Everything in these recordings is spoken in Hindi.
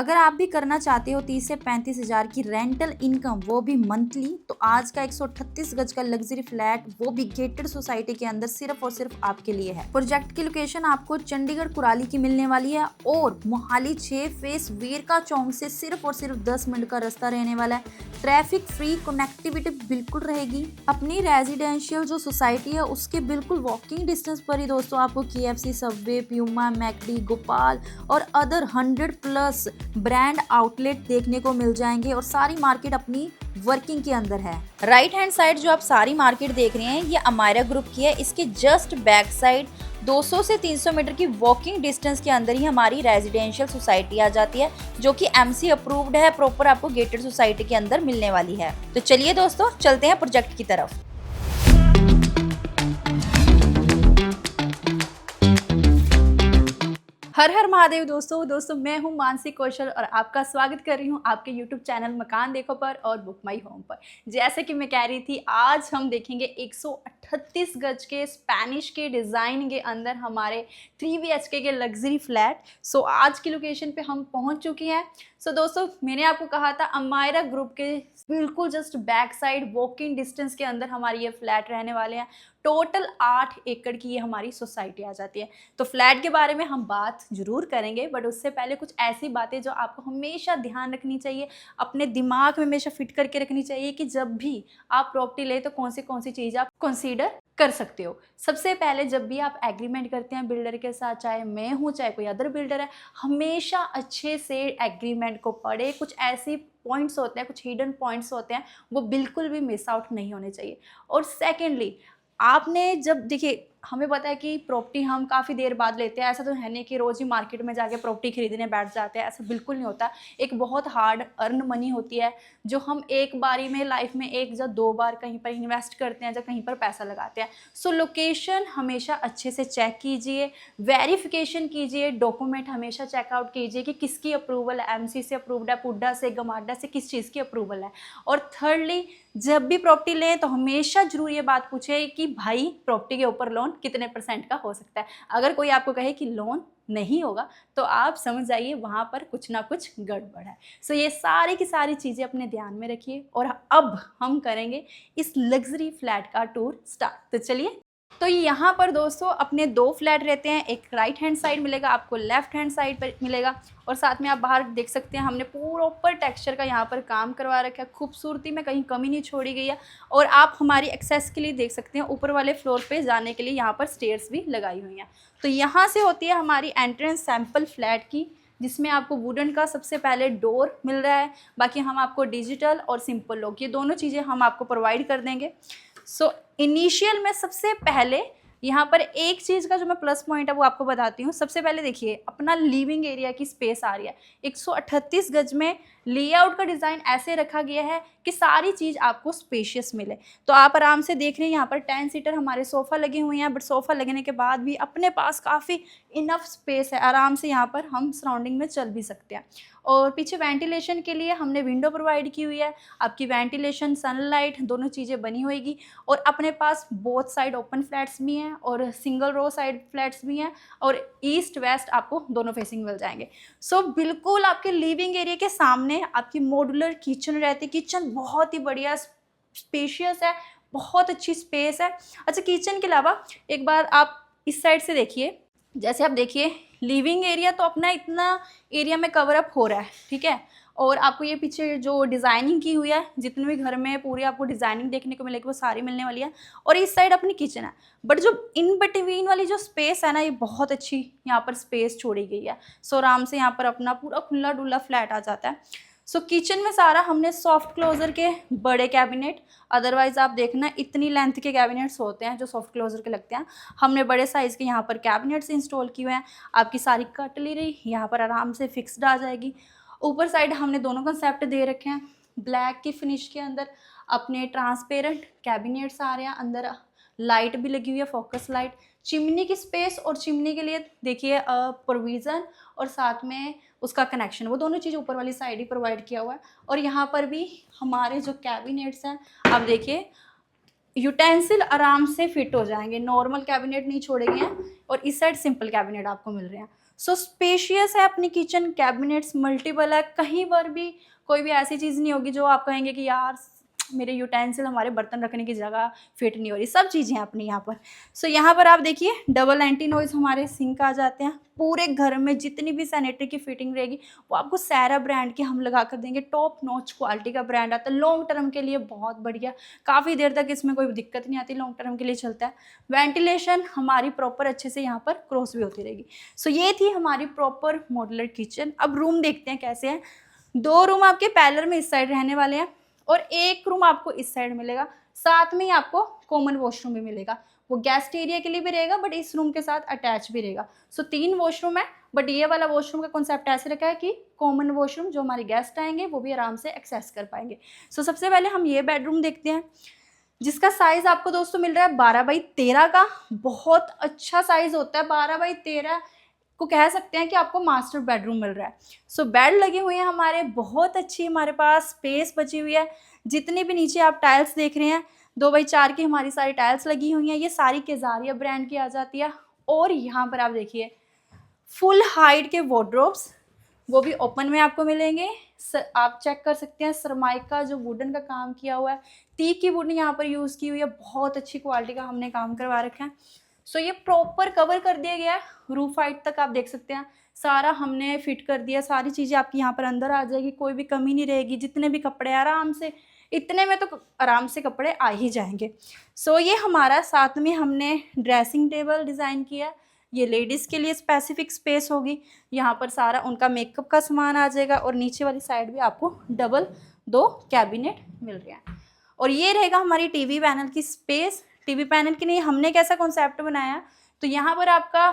अगर आप भी करना चाहते हो 30 से 35 हज़ार की रेंटल इनकम, वो भी मंथली, तो आज का 138 गज का लग्जरी फ्लैट, वो भी गेटेड सोसाइटी के अंदर, सिर्फ और सिर्फ आपके लिए है। प्रोजेक्ट की लोकेशन आपको चंडीगढ़ कुराली की मिलने वाली है और मोहाली 6 फेस वेरका चौक से सिर्फ और सिर्फ 10 मिनट का रास्ता रहने वाला है। ट्रैफिक फ्री कनेक्टिविटी बिल्कुल रहेगी। अपनी रेजिडेंशियल जो सोसाइटी है उसके बिल्कुल वॉकिंग डिस्टेंस पर ही दोस्तों आपको KFC, Subway, Puma, McD, Gopal और अदर 100+ ब्रांड आउटलेट देखने को मिल जाएंगे और सारी मार्केट अपनी वर्किंग के अंदर है। राइट हैंड साइड जो आप सारी मार्केट देख रहे हैं ये अमायरा ग्रुप की है। इसके जस्ट बैक साइड 200 से 300 मीटर की वॉकिंग डिस्टेंस के अंदर ही हमारी रेजिडेंशियल सोसाइटी आ जाती है, जो कि MC अप्रूव्ड है, प्रॉपर आपको गेटेड सोसाइटी के अंदर मिलने वाली है। तो चलिए दोस्तों चलते हैं प्रोजेक्ट की तरफ। हर हर महादेव दोस्तों मैं हूं मानसी कौशल और आपका स्वागत कर रही हूं आपके YouTube चैनल मकान देखो पर और बुक माई होम पर। जैसे कि मैं कह रही थी, आज हम देखेंगे 138 गज के स्पेनिश के डिज़ाइन के अंदर हमारे 3 BHK के लग्जरी फ्लैट। सो आज की लोकेशन पे हम पहुंच चुके हैं। सो दोस्तों मैंने आपको कहा था अमायरा ग्रुप के बिल्कुल just back side walking distance के अंदर हमारी ये फ्लैट रहने वाले हैं। टोटल 8 एकड़ की ये हमारी सोसाइटी आ जाती है। तो फ्लैट के बारे में हम बात जरूर करेंगे, बट उससे पहले कुछ ऐसी बातें जो आपको हमेशा ध्यान रखनी चाहिए, अपने दिमाग में हमेशा फिट करके रखनी चाहिए कि जब भी आप प्रॉपर्टी ले तो कौन सी चीज़ आप कंसीडर कर सकते हो। सबसे पहले जब भी आप एग्रीमेंट करते हैं बिल्डर के साथ, चाहे मैं हूँ चाहे कोई अदर बिल्डर है, हमेशा अच्छे से एग्रीमेंट को पढ़े। कुछ ऐसी पॉइंट्स होते हैं, कुछ हिडन पॉइंट्स होते हैं, वो बिल्कुल भी मिस आउट नहीं होने चाहिए। और सेकेंडली आपने जब देखिए, हमें पता है कि प्रॉपर्टी हम काफ़ी देर बाद लेते हैं। ऐसा तो है नहीं कि रोज़ ही मार्केट में जाके प्रॉपर्टी खरीदने बैठ जाते हैं, ऐसा बिल्कुल नहीं होता। एक बहुत हार्ड अर्न मनी होती है जो हम एक बारी में लाइफ में 1 या 2 बार कहीं पर इन्वेस्ट करते हैं, जब कहीं पर पैसा लगाते हैं। सो लोकेशन हमेशा अच्छे से चेक कीजिए, वेरिफिकेशन कीजिए, डॉक्यूमेंट हमेशा चेकआउट कीजिए कि किसकी अप्रूवल है, MC से अप्रूव्ड है, पुड्डा से, गमाडा से, किस चीज़ की अप्रूवल है। और थर्डली जब भी प्रॉपर्टी लें तो हमेशा जरूर ये बात पूछे कि भाई प्रॉपर्टी के ऊपर लोन कितने % का हो सकता है। अगर कोई आपको कहे कि लोन नहीं होगा तो आप समझ जाइए वहाँ पर कुछ ना कुछ गड़बड़ है। सो ये सारी की सारी चीज़ें अपने ध्यान में रखिए और अब हम करेंगे इस लग्जरी फ्लैट का टूर स्टार्ट। तो चलिए। तो यहाँ पर दोस्तों अपने 2 फ्लैट रहते हैं, एक राइट हैंड साइड मिलेगा आपको, लेफ्ट हैंड साइड पर मिलेगा। और साथ में आप बाहर देख सकते हैं हमने प्रॉपर टेक्सचर का यहाँ पर काम करवा रखा है, खूबसूरती में कहीं कमी नहीं छोड़ी गई है। और आप हमारी एक्सेस के लिए देख सकते हैं ऊपर वाले फ्लोर पे जाने के लिए यहाँ पर स्टेयर्स भी लगाई हुई हैं। तो यहाँ से होती है हमारी एंट्रेंस सैम्पल फ्लैट की, जिसमें आपको वुडन का सबसे पहले डोर मिल रहा है। बाकी हम आपको डिजिटल और सिंपल लॉक, ये दोनों चीज़ें हम आपको प्रोवाइड कर देंगे। सो इनिशियल में सबसे पहले यहाँ पर एक चीज़ का जो मैं प्लस पॉइंट है वो आपको बताती हूँ। सबसे पहले देखिए अपना लिविंग एरिया की स्पेस आ रही है। 138 गज में लेआउट का डिज़ाइन ऐसे रखा गया है कि सारी चीज़ आपको स्पेशियस मिले। तो आप आराम से देख रहे हैं यहाँ पर 10 सीटर हमारे सोफ़ा लगे हुए हैं, बट सोफ़ा लगने के बाद भी अपने पास काफ़ी इनफ स्पेस है, आराम से यहाँ पर हम सराउंडिंग में चल भी सकते हैं। और पीछे वेंटिलेशन के लिए हमने विंडो प्रोवाइड की हुई है, आपकी वेंटिलेशन सनलाइट दोनों चीज़ें बनी होएगी। और अपने पास बोथ साइड ओपन फ्लैट्स भी हैं और सिंगल रो साइड फ्लैट्स भी हैं और ईस्ट वेस्ट आपको दोनों फेसिंग मिल जाएंगे। सो बिल्कुल आपके लिविंग एरिया के सामने आपकी मॉड्यूलर किचन रहती है। किचन बहुत ही बढ़िया स्पेशियस है, बहुत अच्छी स्पेस है। अच्छा, किचन के अलावा एक बार आप इस साइड से देखिए, जैसे आप देखिए लिविंग एरिया तो अपना इतना एरिया में कवर अप हो रहा है, ठीक है। और आपको ये पीछे जो डिज़ाइनिंग की हुई है, जितने भी घर में पूरी आपको डिज़ाइनिंग देखने को मिलेगी वो सारी मिलने वाली है। और इस साइड अपनी किचन है, बट जो इन बिटवीन वाली जो स्पेस है ना, ये बहुत अच्छी यहाँ पर स्पेस छोड़ी गई है। सो आराम से यहाँ पर अपना पूरा खुला डुला फ्लैट आ जाता है। सो किचन में सारा हमने सॉफ्ट क्लोजर के बड़े कैबिनेट, अदरवाइज आप देखना इतनी लेंथ के कैबिनेट्स होते हैं जो सॉफ्ट क्लोजर के लगते हैं, हमने बड़े साइज़ के यहाँ पर कैबिनेट्स इंस्टॉल किए हुए हैं। आपकी सारी कटलरी यहाँ पर आराम से फिक्स्ड आ जाएगी। ऊपर साइड हमने दोनों कंसेप्ट दे रखे हैं। ब्लैक की फिनिश के अंदर अपने ट्रांसपेरेंट कैबिनेट्स आ रहे हैं, अंदर लाइट भी लगी हुई है, फोकस लाइट। चिमनी की स्पेस और चिमनी के लिए देखिए प्रोविज़न और साथ में उसका कनेक्शन, वो दोनों चीज़ ऊपर वाली साइड ही प्रोवाइड किया हुआ है। और यहाँ पर भी हमारे जो कैबिनेट्स हैं, आप देखिए यूटेंसिल आराम से फिट हो जाएंगे, नॉर्मल कैबिनेट नहीं छोड़े गए हैं और इस साइड सिंपल कैबिनेट आपको मिल रहे हैं। सो स्पेशियस है अपनी किचन, कैबिनेट्स मल्टीपल है, कहीं पर भी कोई भी ऐसी चीज़ नहीं होगी जो आप कहेंगे कि यार मेरे यूटेंसिल, हमारे बर्तन रखने की जगह फिट नहीं हो रही, सब चीज़ें हैं अपनी यहाँ पर। सो यहाँ पर आप देखिए डबल एंटी नॉइज हमारे सिंक आ जाते हैं। पूरे घर में जितनी भी सैनिटरी की फिटिंग रहेगी वो आपको सैरा ब्रांड की हम लगा कर देंगे। टॉप नॉच क्वालिटी का ब्रांड आता है, लॉन्ग टर्म के लिए बहुत बढ़िया, काफ़ी देर तक इसमें कोई दिक्कत नहीं आती, लॉन्ग टर्म के लिए चलता है। वेंटिलेशन हमारी प्रॉपर अच्छे से यहाँ पर क्रॉस भी होती रहेगी। सो ये थी हमारी प्रॉपर मॉड्यूलर किचन। अब रूम देखते हैं कैसे हैं। 2 रूम आपके पैरेलल में इस साइड रहने वाले हैं और 1 रूम आपको इस साइड मिलेगा। साथ में ही आपको कॉमन वॉशरूम भी मिलेगा, वो गेस्ट एरिया के लिए भी रहेगा बट इस रूम के साथ अटैच भी रहेगा। सो 3 वॉशरूम है, बट ये वाला वॉशरूम का कॉन्सेप्ट ऐसे रखा है कि कॉमन वॉशरूम जो हमारे गेस्ट आएंगे वो भी आराम से एक्सेस कर पाएंगे। सो सबसे पहले हम ये बेडरूम देखते हैं, जिसका साइज आपको दोस्तों मिल रहा है 12x13 का। बहुत अच्छा साइज होता है, 12x13 को कह सकते हैं कि आपको मास्टर बेडरूम मिल रहा है। सो बेड लगे हुए हैं हमारे, बहुत अच्छी हमारे पास स्पेस बची हुई है। जितनी भी नीचे आप टाइल्स देख रहे हैं 2x4 की हमारी सारी टाइल्स लगी हुई हैं, ये सारी केजारिया ब्रांड की आ जाती है। और यहाँ पर आप देखिए फुल हाइट के वार्डरोब्स, वो भी ओपन में आपको मिलेंगे। आप चेक कर सकते हैं सरमाइका जो वुडन का काम किया हुआ है, टीक की वुडन यहाँ पर यूज़ की हुई है, बहुत अच्छी क्वालिटी का हमने काम करवा रखा है। सो ये प्रॉपर कवर कर दिया गया है, रूफ हाइट तक आप देख सकते हैं सारा हमने फिट कर दिया। सारी चीज़ें आपकी यहाँ पर अंदर आ जाएगी, कोई भी कमी नहीं रहेगी। जितने भी कपड़े आराम से, इतने में तो आराम से कपड़े आ ही जाएंगे। सो ये हमारा साथ में हमने ड्रेसिंग टेबल डिज़ाइन किया है, ये लेडीज़ के लिए स्पेसिफिक स्पेस होगी। यहाँ पर सारा उनका मेकअप का सामान आ जाएगा और नीचे वाली साइड भी आपको डबल 2 कैबिनेट मिल रहे हैं। और ये रहेगा हमारी टीवी पैनल की स्पेस। टीवी पैनल के लिए हमने कैसा कॉन्सेप्ट बनाया, तो यहाँ पर आपका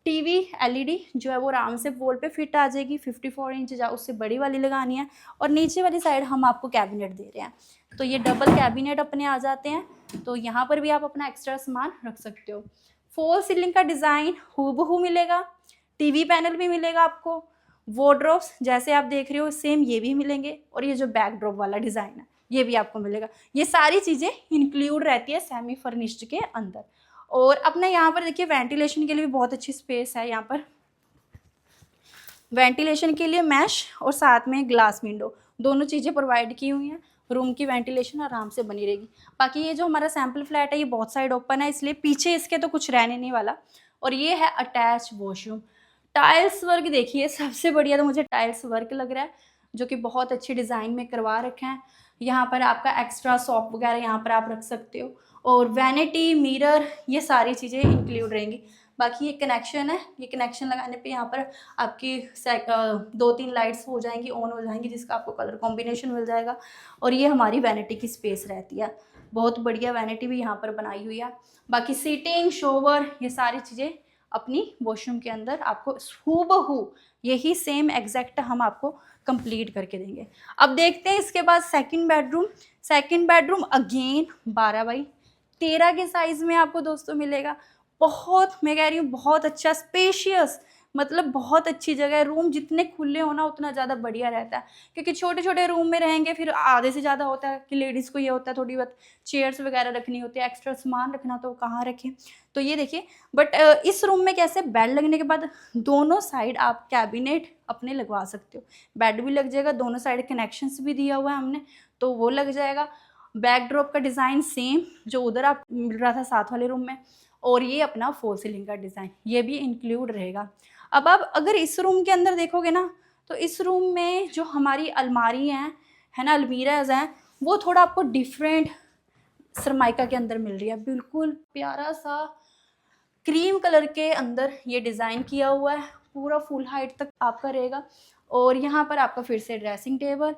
टीवी एलईडी जो है वो आराम से वॉल पे फिट आ जाएगी। 54 इंच या उससे बड़ी वाली लगानी है। और नीचे वाली साइड हम आपको कैबिनेट दे रहे हैं, तो ये डबल कैबिनेट अपने आ जाते हैं। तो यहाँ पर भी आप अपना एक्स्ट्रा सामान रख सकते हो। फॉल सीलिंग का डिज़ाइन हूबहू मिलेगा, टीवी पैनल भी मिलेगा आपको, वार्डरोब्स जैसे आप देख रहे हो सेम ये भी मिलेंगे, और ये जो बैकड्रॉप वाला डिज़ाइन है ये भी आपको मिलेगा। ये सारी चीज़ें इंक्लूड रहती है सेमी फर्निश्ड के अंदर। और अपने यहाँ पर देखिए वेंटिलेशन के लिए भी बहुत अच्छी स्पेस है। यहाँ पर वेंटिलेशन के लिए मैश और साथ में ग्लास विंडो दोनों चीज़ें प्रोवाइड की हुई हैं। रूम की वेंटिलेशन आराम से बनी रहेगी। बाकी ये जो हमारा सैम्पल फ्लैट है ये बहुत साइड ओपन है, इसलिए पीछे इसके तो कुछ रहने नहीं वाला। और ये है अटैच वॉशरूम। टाइल्स वर्क देखिए, सबसे बढ़िया तो मुझे टाइल्स वर्क लग रहा है, जो कि बहुत अच्छे डिज़ाइन में करवा रखे हैं। यहाँ पर आपका एक्स्ट्रा सॉप वगैरह यहाँ पर आप रख सकते हो, और वैनिटी मिरर ये सारी चीज़ें इंक्लूड रहेंगी। बाकी ये कनेक्शन है, ये कनेक्शन लगाने पे यहाँ पर आपकी 2-3 लाइट्स हो जाएंगी, ऑन हो जाएंगी, जिसका आपको कलर कॉम्बिनेशन मिल जाएगा। और ये हमारी वैनिटी की स्पेस रहती है, बहुत बढ़िया वैनिटी भी यहाँ पर बनाई हुई है। बाकी सीटिंग, शोवर, ये सारी चीज़ें अपनी वॉशरूम के अंदर आपको हूबहू यही सेम एग्जैक्ट हम आपको कंप्लीट करके देंगे। अब देखते हैं इसके बाद second bedroom. Second bedroom again 12x13 के साइज़ में आपको दोस्तों मिलेगा। बहुत, मैं कह रही हूँ बहुत अच्छा स्पेशियस, मतलब बहुत अच्छी जगह है। रूम जितने खुले हो ना उतना ज़्यादा बढ़िया रहता है, क्योंकि छोटे छोटे रूम में रहेंगे फिर आधे से ज़्यादा होता है कि लेडीज़ को ये होता है थोड़ी बहुत चेयर्स वगैरह रखनी होती है, एक्स्ट्रा सामान रखना तो कहाँ रखें। तो ये देखिए, बट इस रूम में कैसे बेड लगने के बाद दोनों साइड आप कैबिनेट अपने लगवा सकते हो। बेड भी लग जाएगा, दोनों साइड कनेक्शंस भी दिया हुआ है हमने, तो वो लग जाएगा। बैकड्रॉप का डिज़ाइन सेम जो उधर आप मिल रहा था साथ वाले रूम में, और ये अपना फॉल सीलिंग का डिज़ाइन ये भी इंक्लूड रहेगा। अब आप अगर इस रूम के अंदर देखोगे ना, तो इस रूम में जो हमारी अलमारी हैं, है ना, अलमीराज हैं, वो थोड़ा आपको डिफरेंट सरमाइका के अंदर मिल रही है। बिल्कुल प्यारा सा क्रीम कलर के अंदर ये डिज़ाइन किया हुआ है, पूरा फुल हाइट तक आपका रहेगा। और यहाँ पर आपका फिर से ड्रेसिंग टेबल,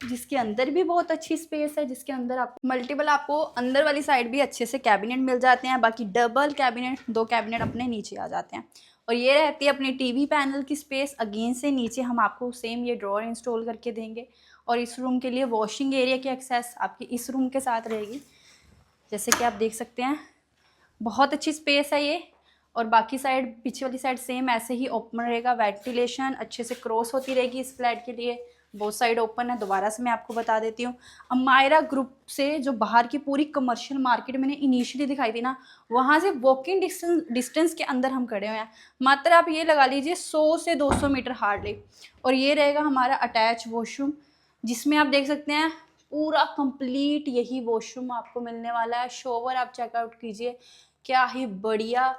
जिसके अंदर भी बहुत अच्छी स्पेस है, जिसके अंदर आप मल्टीपल आपको अंदर वाली साइड भी अच्छे से कैबिनेट मिल जाते हैं। बाकी डबल कैबिनेट, 2 कैबिनेट अपने नीचे आ जाते हैं। और ये रहती है अपनी टीवी पैनल की स्पेस। अगेन से नीचे हम आपको सेम ये ड्रॉअर इंस्टॉल करके देंगे। और इस रूम के लिए वॉशिंग एरिया की एक्सेस आपकी इस रूम के साथ रहेगी, जैसे कि आप देख सकते हैं। बहुत अच्छी स्पेस है ये। और बाकी साइड, पीछे वाली साइड सेम ऐसे ही ओपन रहेगा। वेंटिलेशन अच्छे से क्रॉस होती रहेगी इस फ्लैट के लिए। बोथ साइड ओपन है। दोबारा से मैं आपको बता देती हूँ, अमायरा ग्रुप से जो बाहर की पूरी कमर्शियल मार्केट मैंने इनिशियली दिखाई थी ना, वहाँ से वॉकिंग डिस्टेंस के अंदर हम खड़े हुए हैं। मात्र आप ये लगा लीजिए 100 से 200 मीटर हार्डली। और ये रहेगा हमारा अटैच वॉशरूम, जिसमें आप देख सकते हैं पूरा कंप्लीट यही वॉशरूम आपको मिलने वाला है। शॉवर आप चेकआउट कीजिए, क्या ही बढ़िया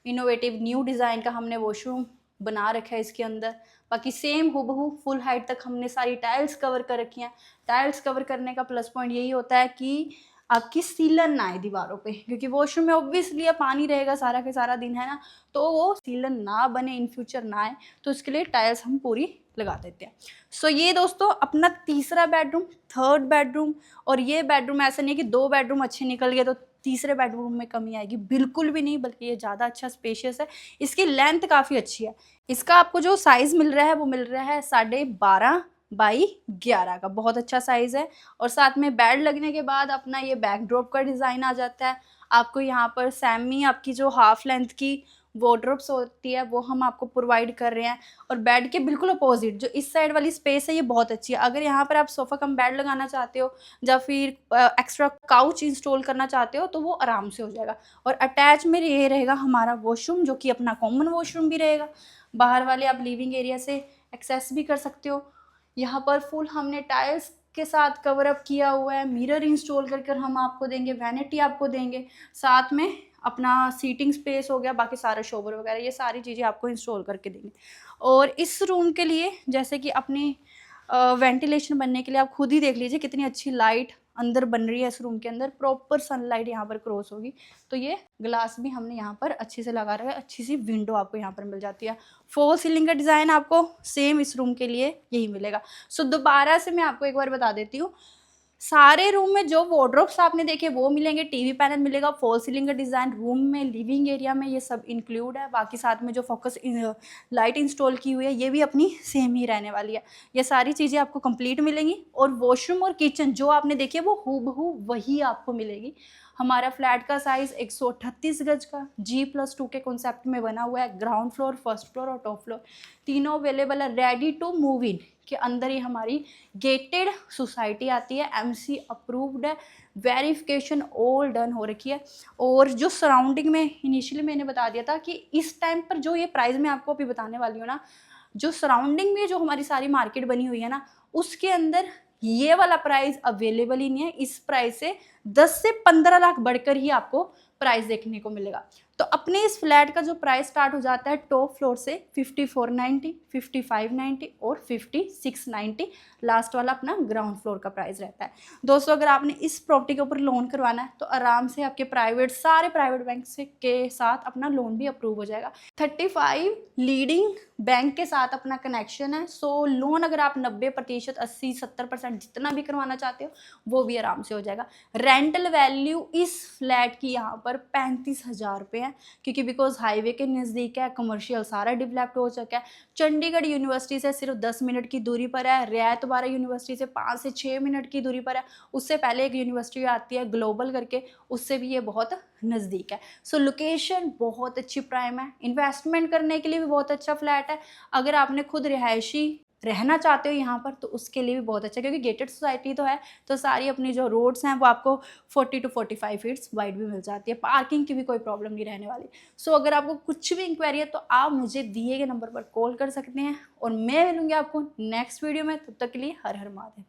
इनोवेटिव न्यू डिज़ाइन का हमने वॉशरूम बना रखा है इसके अंदर। बाकी सेम हूबहू फुल हाइट तक हमने सारी टाइल्स कवर कर रखी हैं। टाइल्स कवर करने का प्लस पॉइंट यही होता है कि आपकी सीलन ना आए दीवारों पे, क्योंकि वॉशरूम में ऑब्वियसली पानी रहेगा सारा के सारा दिन, है ना, तो वो सीलन ना बने, इन फ्यूचर ना आए, तो इसके लिए टाइल्स हम पूरी लगा देते हैं। सो ये दोस्तों अपना तीसरा बेडरूम, थर्ड बेडरूम। और ये बेडरूम ऐसा नहीं है कि 2 बेडरूम अच्छे निकल गए तो तीसरे बेडरूम में कमी आएगी, बिल्कुल भी नहीं, बल्कि ये ज़्यादा अच्छा स्पेशियस है। इसकी लेंथ काफ़ी अच्छी है। इसका आपको जो साइज़ मिल रहा है वो मिल रहा है 12.5 बाई 11 का, बहुत अच्छा साइज़ है। और साथ में बेड लगने के बाद अपना ये बैकड्रॉप का डिज़ाइन आ जाता है। आपको यहाँ पर सेमी आपकी जो हाफ लेंथ की वार्डरोब्स होती है वो हम आपको प्रोवाइड कर रहे हैं। और बेड के बिल्कुल अपोजिट जो इस साइड वाली स्पेस है ये बहुत अच्छी है। अगर यहाँ पर आप सोफ़ा कम बेड लगाना चाहते हो या फिर एक्स्ट्रा काउच इंस्टॉल करना चाहते हो तो वो आराम से हो जाएगा। और अटैच में ये रहेगा हमारा वॉशरूम, जो कि अपना कॉमन वॉशरूम भी रहेगा। बाहर वाले आप लिविंग एरिया से एक्सेस भी कर सकते हो। यहाँ पर फुल हमने टाइल्स के साथ कवर अप किया हुआ है। मिरर इंस्टॉल कर हम आपको देंगे, वैनिटी आपको देंगे, साथ में अपना सीटिंग स्पेस हो गया, बाकी सारा शोवर वगैरह ये सारी चीज़ें आपको इंस्टॉल करके देंगे। और इस रूम के लिए जैसे कि अपनी वेंटिलेशन बनने के लिए आप खुद ही देख लीजिए कितनी अच्छी लाइट अंदर बन रही है। इस रूम के अंदर प्रॉपर सनलाइट यहाँ पर क्रॉस होगी, तो ये ग्लास भी हमने यहाँ पर अच्छे से लगा रखा है। अच्छी सी विंडो आपको यहाँ पर मिल जाती है। फॉल सीलिंग का डिज़ाइन आपको सेम इस रूम के लिए यही मिलेगा। सो दोबारा से मैं आपको एक बार बता देती हूँ, सारे रूम में जो वार्डरोब्स आपने देखे वो मिलेंगे, टीवी पैनल मिलेगा, फॉल सीलिंग का डिज़ाइन रूम में, लिविंग एरिया में, ये सब इंक्लूड है। बाकी साथ में जो फोकस लाइट इंस्टॉल की हुई है ये भी अपनी सेम ही रहने वाली है। ये सारी चीज़ें आपको कंप्लीट मिलेंगी। और वॉशरूम और किचन जो आपने देखी है वो हूबहू वही आपको मिलेगी। हमारा फ्लैट का साइज़ 138 गज का G+2 के कॉन्सेप्ट में बना हुआ है। ग्राउंड फ्लोर, फर्स्ट फ्लोर और टॉप फ्लोर तीनों अवेलेबल है। रेडी टू मूव इन के अंदर ही हमारी गेटेड सोसाइटी आती है, MC अप्रूव्ड है, वेरिफिकेशन ऑल डन हो रखी है। और जो सराउंडिंग में इनिशियली मैंने बता दिया था कि इस टाइम पर जो ये प्राइस मैं आपको अभी बताने वाली हूँ ना, जो सराउंडिंग में जो हमारी सारी मार्केट बनी हुई है ना, उसके अंदर ये वाला प्राइस अवेलेबल ही नहीं है। इस प्राइस से 10 से 15 लाख बढ़कर ही आपको प्राइस देखने को मिलेगा। तो अपने इस फ्लैट का जो प्राइस स्टार्ट हो जाता है टॉप फ्लोर से 5490, 5590 और 5690, लास्ट वाला अपना ग्राउंड फ्लोर का प्राइस रहता है। दोस्तों अगर आपने इस प्रॉपर्टी के ऊपर लोन करवाना है तो आराम से आपके सारे प्राइवेट बैंक से के साथ अपना लोन भी अप्रूव हो जाएगा। 35 लीडिंग बैंक के साथ अपना कनेक्शन है। सो लोन अगर आप 90%, 80-70% जितना भी करवाना चाहते हो वो भी आराम से हो जाएगा। रेंटल वैल्यू इस फ्लैट की यहाँ पर 35,000 रुपये है, क्योंकि बिकॉज हाईवे के नज़दीक है, कमर्शियल सारा डेवलप्ड हो चुका है। चंडीगढ़ यूनिवर्सिटी से सिर्फ 10 मिनट की दूरी पर है। रियायत बारा यूनिवर्सिटी से 5 से 6 मिनट की दूरी पर है। उससे पहले एक यूनिवर्सिटी आती है ग्लोबल करके, उससे भी ये बहुत नज़दीक है। सो लोकेशन बहुत अच्छी प्राइम है, इन्वेस्टमेंट करने के लिए भी बहुत अच्छा फ्लैट है। अगर आपने खुद रिहायशी रहना चाहते हो यहाँ पर तो उसके लिए भी बहुत अच्छा, क्योंकि गेटेड सोसाइटी तो है, तो सारी अपनी जो रोड्स हैं वो आपको 40 to 45 फीट्स वाइड भी मिल जाती है। पार्किंग की भी कोई प्रॉब्लम नहीं रहने वाली। सो अगर आपको कुछ भी इंक्वायरी है तो आप मुझे दिए गए नंबर पर कॉल कर सकते हैं और मैं मिलूंगी आपको नेक्स्ट वीडियो में। तब तक के लिए हर हर महादेव।